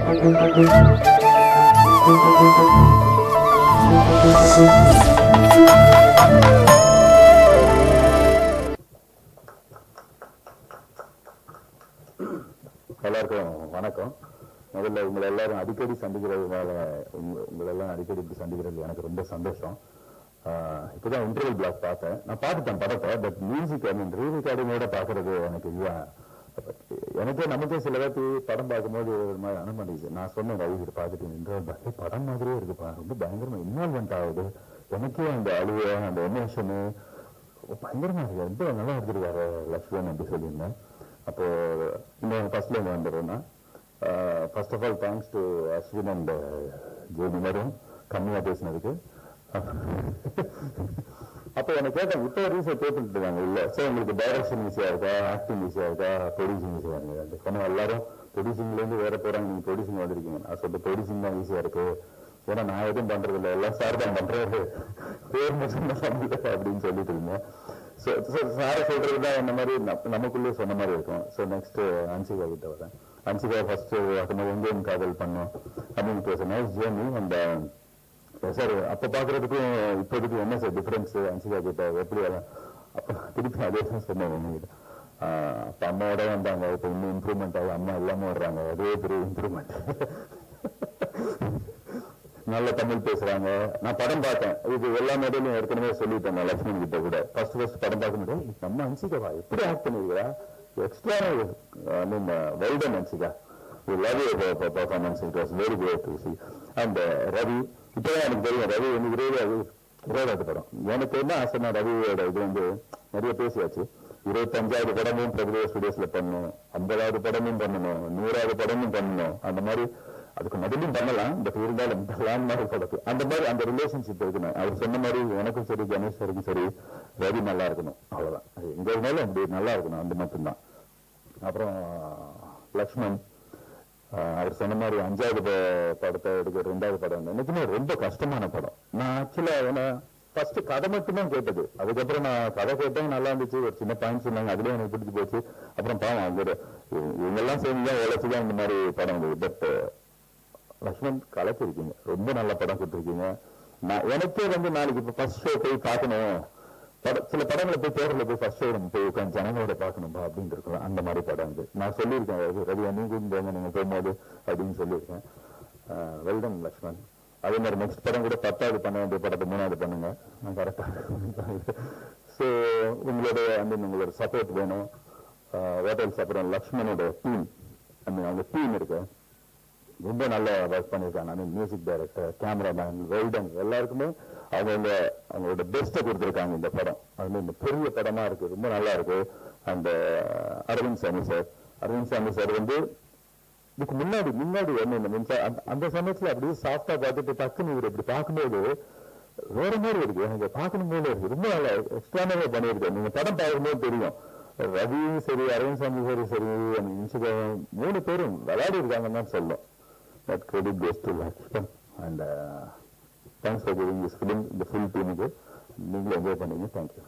எல்லாருக்கும் வணக்கம். முதல்ல உங்களை எல்லாரும் அடிக்கடி சந்திக்கிறதுனால உங்களெல்லாம் அடிக்கடி இப்படி சந்திக்கிறது எனக்கு ரொம்ப சந்தோஷம். இப்போதான் இன்டர்வல் பிளாக் பார்த்தேன். நான் பார்த்துட்டேன் படத்தை, பட் மியூசிக் ரீ ரெக்கார்டிங்கோட பார்க்கறது எனக்கு இதுதான். நமக்கே சில பேருக்கு படம் பார்க்கும்போது ஒரு மாதிரி அனுமதிச்சு நான் சொன்னேன் ரவி பார்த்துட்டு இன்டர்வல் பிளாக் படம் மாதிரியே இருக்குப்பா, ரொம்ப பயங்கரமா இன்வால்மெண்ட் ஆகுது. எனக்கே அந்த அழுவ அந்த எமோஷனு பயங்கரமா இருக்கு, ரொம்ப நல்லா எடுத்துருக்காரு லக்ஷ்மண் அப்படி சொல்லியிருந்தேன். அப்போ இன்னும் ஃபர்ஸ்ட்ல இருந்து வந்துடுறேன்னா, first of all thanks to Ashwin and ஜெயநிலரும் கம்மியா பேசினதுக்கு. அப்போ எனக்கு கேட்டேன், இப்போ ரீசர் கேட்டுட்டு இருக்காங்க இல்ல சார் உங்களுக்கு டைரக்ஷன் ஈஸியா இருக்கா, ஆக்டிங் ஈஸியா இருக்கா, ப்ரொடியூசிங் ஈஸியா இருக்கு? சொன்ன எல்லாரும் ப்ரொடியூசிங்ல இருந்து வேற போறாங்க, நீங்க ப்ரொடியூசிங் வந்திருக்கீங்க. நான் சொல்லிட்டு ப்ரொடியூசிங் தான் ஈஸியா இருக்கு, ஏன்னா நான் எதுவும் பண்றது இல்லை, எல்லாம் சார் தான் பண்றாரு, பேர் மட்டும் தான் அப்படின்னு சொல்லிட்டு இருந்தேன். சார சொல்றதுதான் இந்த மாதிரி நமக்குள்ளே சொன்ன மாதிரி இருக்கும். ஸோ நெக்ஸ்ட் அன்சிகா கிட்ட வரேன். அன்சிகா ஃபர்ஸ்ட் எங்கேயும் காதல் பண்ணோம் அப்படின்னு நைஸ் ஜேர்னி. அந்த சார் அப்ப பாக்குறதுக்கும் இப்போதைக்கு என்ன சார் டிஃபரன்ஸ் அன்சிகா கிட்ட எப்படி வரேன்? அப்ப திருப்பி அதே தான் சொன்னேன் என்கிட்ட. அப்ப அம்மாவோட வந்தாங்க, இப்ப இன்னும் இம்ப்ரூவ்மெண்ட் ஆகி அம்மா எல்லாமே வர்றாங்க, அதே பெரிய இம்ப்ரூவ்மெண்ட். நல்ல தமிழ் பேசுறாங்க. நான் படம் பார்த்தேன், இது எல்லா மேடையிலும் ஏற்கனவே சொல்லிட்டேன் லட்சுமண் கிட்ட கூட. ஃபர்ஸ்ட் படம் பார்க்க முடியும், நம்ம அன்சிகா எப்படி ஆக்ட் பண்ணிருக்கா, extra well done Hansika, love your performance, it was very great to see. And Ravi இப்பதான் எனக்கு தெரியும், ரவி வந்து 20வது படம். எனக்கு என்ன ஆசைன்னா ரவியோட இது வந்து நிறைய பேசியாச்சு, 25வது படமும் பிரபுதேவ ஸ்டுடியோஸ்ல பண்ணணும், 50வது படமும் பண்ணணும், 100வது படமும் பண்ணணும். அந்த மாதிரி அதுக்கு நடுவில் பண்ணலாம், பட் இருந்தாலும் லேண்ட்மார்க் படத்து அந்த மாதிரி அந்த ரிலேஷன்ஷிப் இருக்கணும். அவர் சொன்ன மாதிரி எனக்கும் சரி கணேஷ் சாருக்கும் சரி ரவி நல்லா இருக்கணும், அவ்வளவுதான். எங்க இருந்தாலும் அப்படி நல்லா இருக்கணும், அது மட்டும்தான். அப்புறம் லக்ஷ்மண் அவர் சொன்ன மாதிரி 5வது படத்தை எடுக்கிற 2வது படம் எனக்குமே ரொம்ப கஷ்டமான படம். நான் ஆக்சுவலா ஃபர்ஸ்ட் கதை மட்டும்தான் கேட்டது, அதுக்கப்புறம் நான் கதை கேட்டேன், நல்லா இருந்துச்சு, ஒரு சின்ன பாயிண்ட் சொன்னாங்க, அதுலயே எனக்கு பிடிச்சி போச்சு. அப்புறம் பாவம் அவங்க இவங்கெல்லாம் சேர்ந்துதான் உழைச்சுதான் இந்த மாதிரி படம் வந்தது. பட் லக்ஷ்மண் கலக்கி இருக்கீங்க, ரொம்ப நல்ல படம் கொடுத்துருக்கீங்க. எனக்கே வந்து நாளைக்கு இப்ப ஃபர்ஸ்ட் ஷோ போய் பார்க்கணும், சில படங்களை போய் தேர்தல போய் ஃபர்ஸ்ட் ஷோ நம்ம போய் உட்காந்து ஜனங்களோட பார்க்கணும்பா அப்படின்னு இருக்கலாம். அந்த மாதிரி படம் இது நான் சொல்லியிருக்கேன், ரவி நீங்க போங்க நீங்க போகும்போது அப்படின்னு சொல்லியிருக்கேன். வெல்டன் லக்ஷ்மண். அதே மாதிரி நெக்ஸ்ட் படம் கூட 10வது பண்ண வேண்டிய படத்தை 3வது பண்ணுங்க, நான் கரெக்டா. ஸோ உங்களோட சப்போர்ட் வேணும். ஹோட்டல்ஸ் அப்புறம் லக்ஷ்மணோட டீம், அவங்க டீம் இருக்கு, ரொம்ப நல்ல ஒர்க் பண்ணிருக்காங்க. மியூசிக் டைரக்டர், கேமராமேன், வெல்டன் எல்லாருக்குமே அவங்களோட பெஸ்ட்டை கொடுத்துருக்காங்க இந்த படம். அது இந்த பெரிய படமா இருக்கு, ரொம்ப நல்லா இருக்கு. அந்த அரவிந்த் சாமி சார் வந்து இதுக்கு முன்னாடி அந்த சமயத்துல அப்படியே சாஃப்டா பார்த்துட்டு டக்குன்னு இவர் இப்படி பார்க்கும்போது வேற மாதிரி இருக்கு, எனக்கு பார்க்கணும் போல இருக்கு, ரொம்ப நல்லா எக்ஸ்ட்ரானவே பண்ணியிருக்கேன். நீங்க படம் பார்க்கும்போது தெரியும், ரவியும் சரி அரவிந்த் சாமி சரி 3 பேரும் விளையாடி இருக்காங்கன்னு தான் சொல்லும். That credit goes to Lakshman and thanks for giving this film the full team. நீங்களும் என்ஜாய் பண்ணீங்க. தேங்க்யூ.